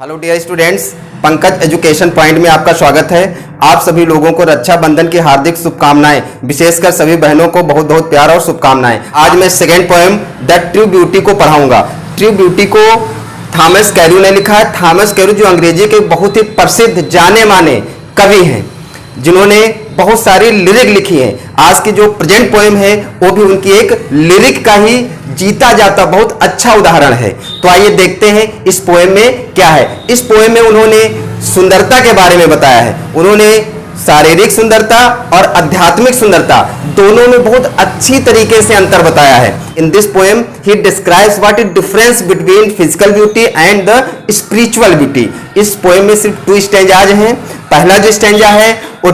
Hello dear students, Pankaj education point में आपका स्वागत है। आप सभी लोगों को रक्षाबंधन की हार्दिक शुभकामनाएं, विशेषकर सभी बहनों को बहुत बहुत प्यार और शुभकामनाएं। आज मैं second poem the true beauty को पढ़ाऊंगा। ट्रू ब्यूटी को थॉमस कैरू ने लिखा है। थॉमस कैरू जो अंग्रेजी के बहुत ही प्रसिद्ध जाने माने कवि हैं, जिन्होंने बहुत सारी लिरिक लिखी है। आज की जो प्रेजेंट पोएम है वो भी उनकी एक लिरिक का ही जीता जाता बहुत अच्छा उदाहरण है। तो आइए देखते हैं इस पोएम में क्या है। इस पोएम में उन्होंने सुंदरता के बारे में बताया है। उन्होंने शारीरिक सुंदरता और आध्यात्मिक सुंदरता दोनों में बहुत अच्छी तरीके से अंतर बताया है। In this poem he describes what is difference between physical beauty and the spiritual beauty. इस पोएम में सिर्फ 2 स्टैंजाज हैं। पहला जो स्टैंजा है वो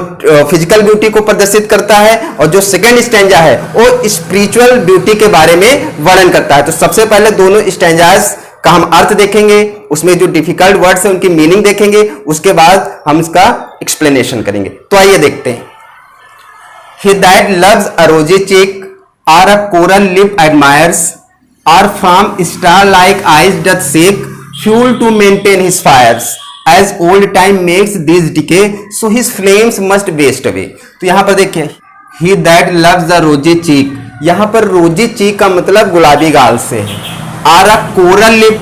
फिजिकल ब्यूटी को प्रदर्शित करता है और जो सेकंड स्टैंजा है वो स्पिरिचुअल ब्यूटी के बारे में वर्णन करता है। तो सबसे पहले दोनों स्टैंजाज का हम अर्थ देखेंगे, उसमें जो डिफिकल्ट वर्ड्स हैं उनकी मीनिंग देखेंगे, उसके बाद हम इसका एक्सप्लेनेशन करेंगे। तो आइए देखते हैं। He that loves a rosy cheek or a coral lip admires, or from star-like eyes doth seek fuel to maintain his fires. As old time makes these decay, so his flames must waste away. तो यहाँ पर देखिए, He that loves the rosy cheek, यहाँ पर रोजी चीक का मतलब गुलाबी गाल से। और a coral lip,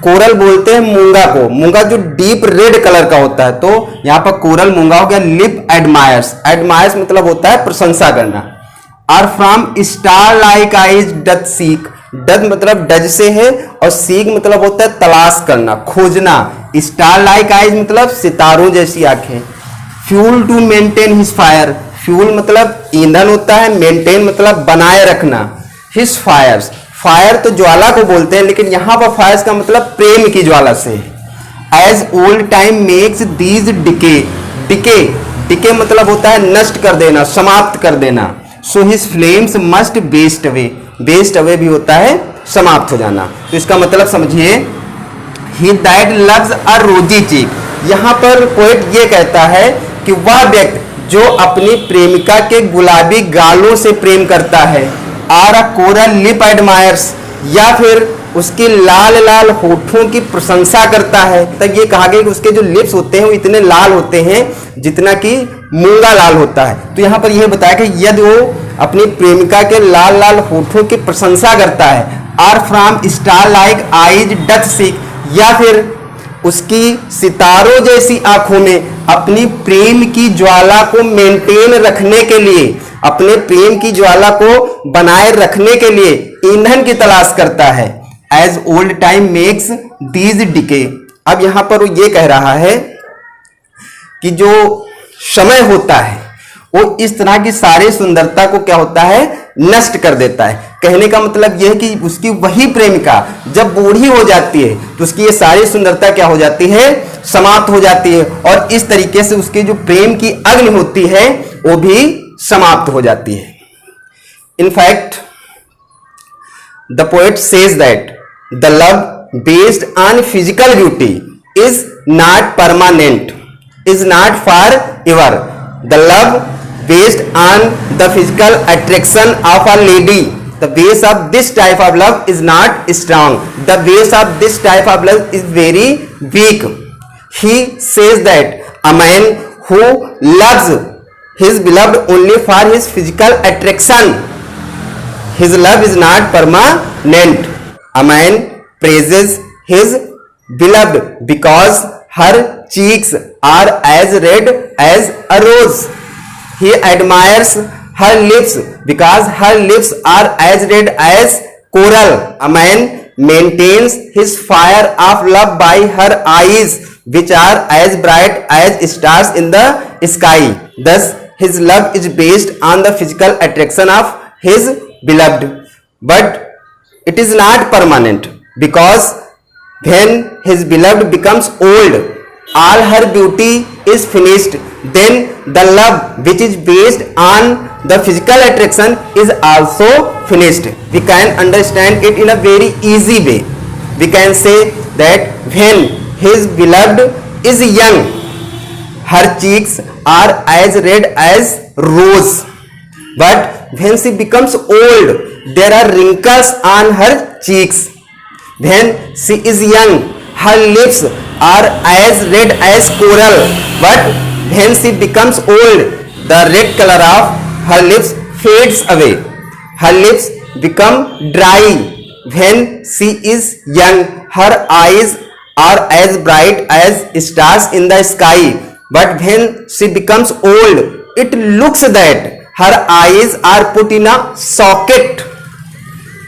कोरल बोलते हैं मूंगा को। मूंगा जो डीप रेड कलर का होता है, तो यहाँ पर कोरल मूंगा हो गया। लिप एडमायर्स, एडमायर्स मतलब होता है प्रशंसा करना। और from star like eyes doth seek, doth मतलब डज से है और सीक मतलब होता है तलाश करना, खोजना। स्टार लाइक आइज मतलब सितारों जैसी आंखें। Fuel to maintain his fire, fuel मतलब ईंधन होता है, मेंटेन मतलब बनाए रखना। हिज फायर्स, फायर तो ज्वाला को बोलते हैं, लेकिन यहां पर फायर्स का मतलब प्रेम की ज्वाला से। As old time makes these decay, decay मतलब होता है नष्ट कर देना, समाप्त कर देना। So his flames must waste away, waste away भी होता है समाप्त हो जाना। तो इसका मतलब समझिए, ही दैट लव्स अ रोजी चीक, यहां पर पोएट ये कहता है कि वह व्यक्ति जो अपनी प्रेमिका के गुलाबी गालों से प्रेम करता है, और अ कोरल लिप एडमायर्स, या फिर उसकी लाल लाल होठों की प्रशंसा करता है। तब ये कहा गया कि उसके जो लिप्स होते हैं वो इतने लाल होते हैं जितना कि मूंगा लाल होता है। तो यहाँ पर यह बताया कि यदि वो अपनी प्रेमिका के लाल लाल होठों की प्रशंसा करता है, और from star like eyes doth seek, या फिर उसकी सितारों जैसी आंखों में अपनी प्रेम की ज्वाला को मेंटेन रखने के लिए, अपने प्रेम की ज्वाला को बनाए रखने के लिए ईंधन की तलाश करता है। As old time makes these decay, अब यहां पर वो ये कह रहा है कि जो समय होता है वो इस तरह की सारी सुंदरता को क्या होता है, नष्ट कर देता है। कहने का मतलब यह है कि उसकी वही प्रेमिका जब बूढ़ी हो जाती है तो उसकी ये सारी सुंदरता क्या हो जाती है, समाप्त हो जाती है, और इस तरीके से उसकी जो प्रेम की अग्नि होती है वो भी समाप्त हो जाती है। In fact, the poet says that the love based on physical beauty is not permanent, is not forever. The love based on the physical attraction of a lady, the base of this type of love is not strong. The base of this type of love is very weak. He says that a man who loves his beloved only for his physical attraction, his love is not permanent. A man praises his beloved because her cheeks are as red as a rose. He admires her lips because her lips are as red as coral. A man maintains his fire of love by her eyes, which are as bright as stars in the sky. Thus, his love is based on the physical attraction of his beloved, but it is not permanent, because when his beloved becomes old, all her beauty is finished. Then the love which is based on the physical attraction is also finished. We can understand it in a very easy way. We can say that when his beloved is young, her cheeks are as red as rose, but when she becomes old, there are wrinkles on her cheeks. When she is young, her lips are as red as coral, but when she becomes old, the red color of her lips fades away. Her lips become dry when she is young. Her eyes are as bright as stars in the sky, but when she becomes old, it looks that her eyes are put in a socket.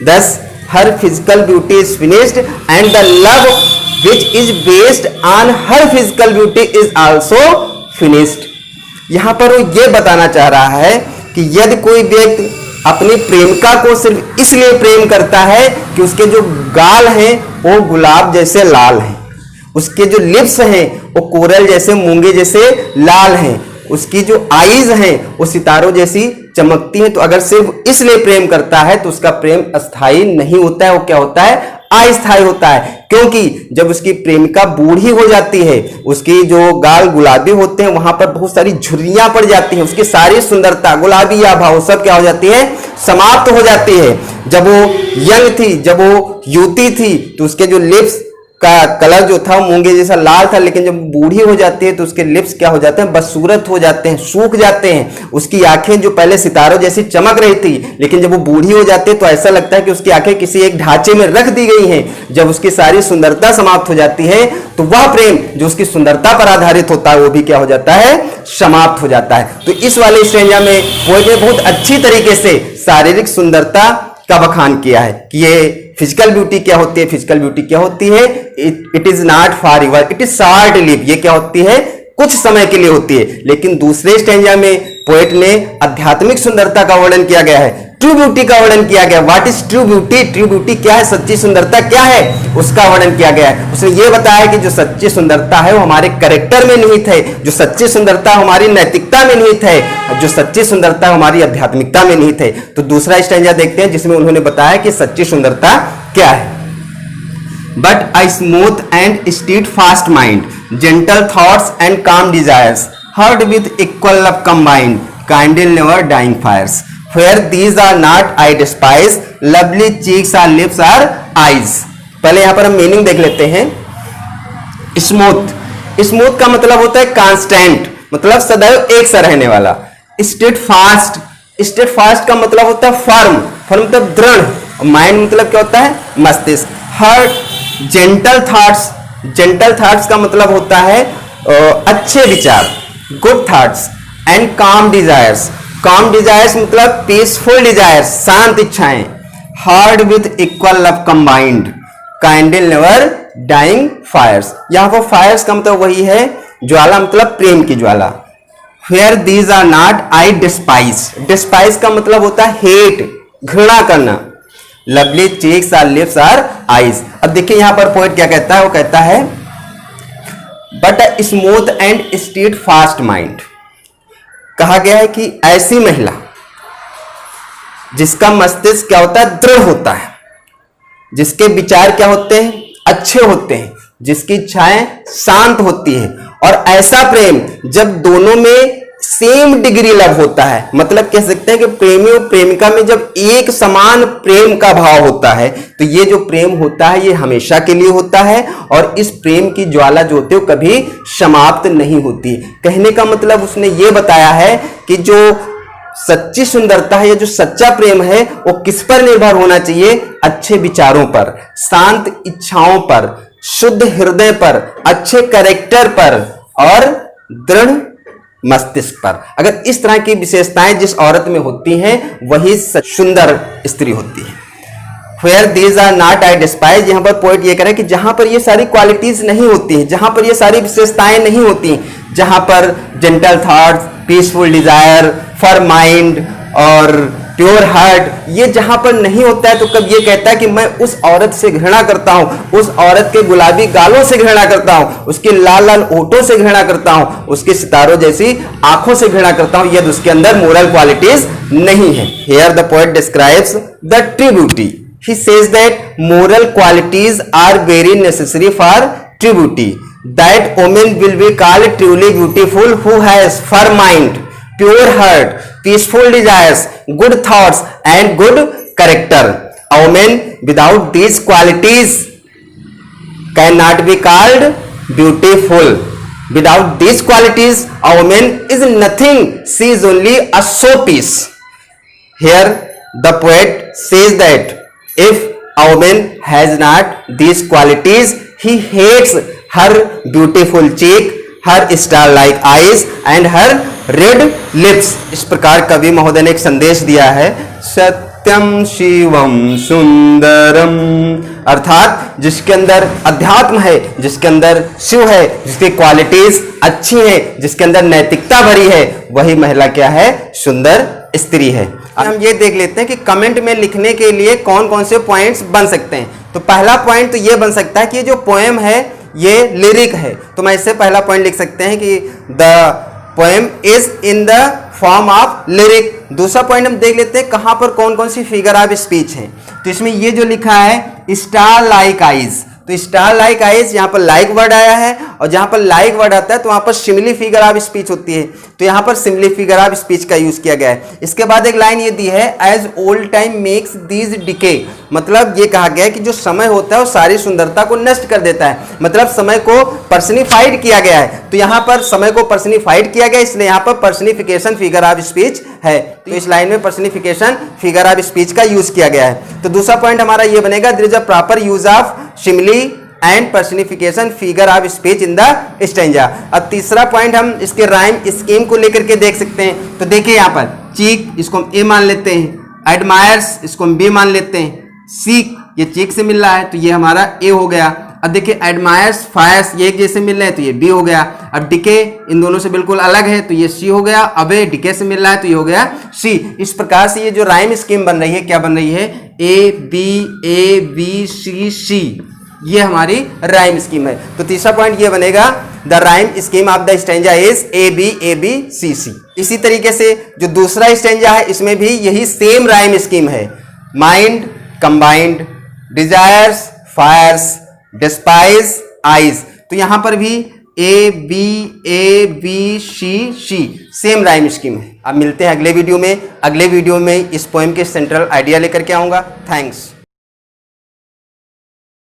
Thus, her physical beauty is finished, and the love which is based on her physical beauty is also finished. यहाँ पर वो ये बताना चाह रहा है कि यदि कोई व्यक्ति अपनी प्रेमिका को सिर्फ इसलिए प्रेम करता है कि उसके जो गाल हैं वो गुलाब जैसे लाल हैं, उसके जो लिप्स हैं वो कोरल जैसे मूंगे जैसे लाल हैं, उसकी जो आईज हैं वो सितारों जैसी चमकती हैं, तो अगर सिर्फ इसलिए प्रेम करता है तो उसका प्रेम अस्थाई नहीं होता है, वो क्या होता है, अस्थायी होता है। क्योंकि जब उसकी प्रेमिका बूढ़ी हो जाती है, उसकी जो गाल गुलाबी होते हैं वहां पर बहुत सारी झुर्रियां पड़ जाती हैं, उसकी सारी सुंदरता गुलाबी या भाव सब क्या हो जाती है, समाप्त हो जाती है। जब वो यंग थी, जब वो युवती थी, तो उसके जो लिप्स का कलर जो था मूंगे जैसा लाल था, लेकिन जब बूढ़ी हो जाती है तो उसके लिप्स क्या हो जाते हैं, बदसूरत हो जाते हैं, सूख जाते हैं। उसकी आंखें जो पहले सितारों जैसी चमक रही थी, लेकिन जब वो बूढ़ी हो जाती है तो ऐसा लगता है कि उसकी आंखें किसी एक ढांचे में रख दी गई हैं। जब उसकी सारी सुंदरता समाप्त हो जाती है तो वह प्रेम जो उसकी सुंदरता पर आधारित होता है वो भी क्या हो जाता है, समाप्त हो जाता है। तो इस वाले स्ट्रेंजा में पोएट ने बहुत अच्छी तरीके से शारीरिक सुंदरता का बखान किया है कि ये फिजिकल ब्यूटी क्या होती है, फिजिकल ब्यूटी क्या होती है, it is not for ever, it is short live, ये क्या होती है, कुछ समय के लिए होती है। लेकिन दूसरे स्टेंजा में पोएट ने आध्यात्मिक सुंदरता का वर्णन किया गया है, ट्रू ब्यूटी का वर्णन किया गया। What is true beauty, true beauty क्या है, सच्ची सुंदरता क्या है, उसका वर्णन किया गया है। उसने ये बताया कि जो सच्ची सुंदरता है वो हमारे कैरेक्टर में निहित है, जो सच्ची सुंदरता हमारी नैतिकता में निहित है, जो सच्ची सुंदरता हमारी आध्यात्मिकता में निहित है। तो दूसरा स्टैंजा देखते हैं जिसमें उन्होंने बताया कि सच्ची सुंदरता क्या है। But a smooth and steadfast mind, gentle thoughts and calm desires, heard with equal love combined, kindle never dying fires. Where these are not, I despise, lovely cheeks or lips or eyes. पहले यहाँ पर हम meaning देख लेते हैं। Smooth, smooth का मतलब होता है कांस्टेंट, मतलब सदैव एक सा रहने वाला। स्टेडफास्ट, स्टेडफास्ट का मतलब होता है फर्म, फर्म मतलब दृढ़। माइंड मतलब क्या होता है, मस्तिष्क। Heart, gentle thoughts, gentle thoughts का मतलब होता है अच्छे विचार, good thoughts. And calm desires, calm desires मतलब पीसफुल डिजायर्स, शांत इच्छाएं। Hearts with equal love combined, kindle never dying fires. यहां पर फायर्स का मतलब वही है ज्वाला, मतलब प्रेम की ज्वाला। Where these are not, I despise, despise का मतलब होता है हेट, घृणा करना। Lovely cheeks or lips or eyes. अब देखिए यहां पर पोएट क्या कहता है, वो कहता है but a smooth and stayed fast mind. कहा गया है कि ऐसी महिला जिसका मस्तिष्क क्या होता है, दृढ़ होता है, जिसके विचार क्या होते हैं, अच्छे होते हैं, जिसकी इच्छाएं शांत होती है। और ऐसा प्रेम जब दोनों में सेम डिग्री लव होता है, मतलब कह सकते हैं कि प्रेमी और प्रेमिका में जब एक समान प्रेम का भाव होता है, तो ये जो प्रेम होता है ये हमेशा के लिए होता है। और इस प्रेम की ज्वाला जो होती है कभी समाप्त नहीं होती। कहने का मतलब उसने ये बताया है कि जो सच्ची सुंदरता है, ये जो सच्चा प्रेम है, वो किस पर निर्भर होना चाहिए, अच्छे विचारों पर, शांत इच्छाओं पर, शुद्ध हृदय पर, अच्छे कैरेक्टर पर और दृढ़ मस्तिष्क पर। अगर इस तरह की विशेषताएं जिस औरत में होती हैं वही सुंदर स्त्री होती है। Where these are not, I despise, यहां पर पोएट ये कह रहा है कि जहां पर ये सारी क्वालिटीज नहीं होती हैं, जहां पर ये सारी विशेषताएं नहीं होती, जहां पर gentle thoughts, peaceful desire, firm mind और प्योर हार्ट, ये जहां पर नहीं होता है, तो कब ये कहता है कि मैं उस औरत से घृणा करता हूं, उस औरत के गुलाबी गालों से घृणा करता हूं, उसके लाल लाल ओठों से घृणा करता हूं, उसके सितारों जैसी आंखों से घृणा करता हूं, यदि उसके अंदर मोरल क्वालिटीज नहीं है। Here the poet describes the true beauty. He says that moral qualities are very necessary for true beauty. That woman will be called truly beautiful who has firm mind, pure heart, peaceful desires, good thoughts and good character. A woman without these qualities can not be called beautiful. Without these qualities, a woman is nothing. She is only a showpiece. Here, the poet says that if a woman has not these qualities, he hates her beautiful cheek, her star-like eyes, and her red lips. इस प्रकार कवि महोदय ने एक संदेश दिया है, सत्यम शिवम सुंदरम, अर्थात जिसके अंदर अध्यात्म है, जिसके अंदर शिव है, जिसकी क्वालिटीज अच्छी है, जिसके अंदर नैतिकता भरी है, वही महिला क्या है? सुंदर स्त्री है. हम ये देख लेते हैं कि कमेंट में लिखने के लिए कौन कौन से पॉइंट्स बन सकते हैं. तो पहला पॉइंट तो ये बन सकता है कि ये जो पोएम है ये लिरिक है. तो मैं इससे पहला पॉइंट लिख सकते हैं कि the poem is in the form of lyric. दूसरा पॉइंट हम देख लेते हैं कहां पर कौन कौन सी फिगर ऑफ स्पीच है. तो इसमें ये जो लिखा है स्टार लाइक आइज, तो स्टार लाइक आइज यहाँ पर लाइक वर्ड आया है, और जहां पर लाइक वर्ड आता है तो वहां पर सिमिली फिगर ऑफ स्पीच होती है, तो यहां पर सिमिली फिगर ऑफ स्पीच का यूज किया गया है. इसके बाद एक लाइन ये दी है, as old time makes these decay, मतलब ये कहा गया है कि जो समय होता है वो सारी सुंदरता को नष्ट कर देता है, मतलब समय को पर्सनिफाइड किया गया है. तो यहाँ पर समय को पर्सनिफाइड किया गया, इसलिए यहाँ पर पर्सनिफिकेशन फिगर ऑफ स्पीच है. तो इस लाइन में पर्सनिफिकेशन फिगर ऑफ स्पीच का यूज किया गया है. तो दूसरा पॉइंट हमारा ये बनेगा, there is a proper use of simile and personification figure of speech in the stanza. अब तीसरा पॉइंट हम इसके राइम स्कीम को लेकर के देख सकते हैं. तो देखिए यहाँ पर चीक, इसको हम ए मान लेते हैं, एडमायर्स इसको हम बी मान लेते हैं, सीक ये चीक से मिल रहा है तो ये हमारा ए हो गया. अब देखिए एडमायर्स फायर्स ये एक जैसे मिल रहे हैं तो ये बी हो गया. अब डिके इन दोनों से बिल्कुल अलग है तो ये सी हो गया. अब ये डिके से मिल रहा है तो ये हो गया सी. इस प्रकार से ये जो राइम स्कीम बन रही है, क्या बन रही है? ए बी सी सी, ये हमारी राइम स्कीम है. तो तीसरा पॉइंट ये बनेगा, the rhyme scheme of the stanza is A B C C. इसी तरीके से जो दूसरा स्टैंजा है इसमें भी यही सेम राइम स्कीम है. Mind combined, desires fires, despise eyes. तो यहां पर भी A B C same rhyme scheme है. अब मिलते हैं अगले वीडियो में. अगले वीडियो में इस पोएम के सेंट्रल आइडिया लेकर के आऊंगा. थैंक्स.